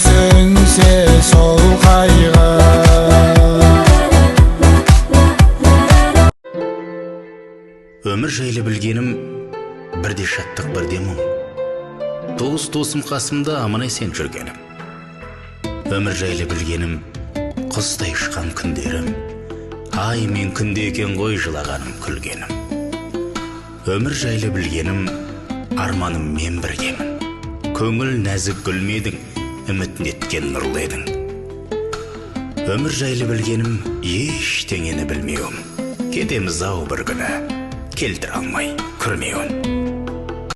сөнсе сол қайғы. Өмір жайлы білгенім бірде шаттық бірде мұң. Дос-досым қасымда аман-есен жүргенім. Өмір жайлы білгенім құстай ұшқан күндерім. Ай мен күнде екен ғой жылағаным күлгенім. Өмір жайлы білгенім арманым мен біргемін. Көңіл нәзік гүлмедің, үміт неткен нұрлы едің. Өмір жайлы білгенім ештеңені білмеуім. Кетеміз ау бір күні, келтіре алмай күрмеуін.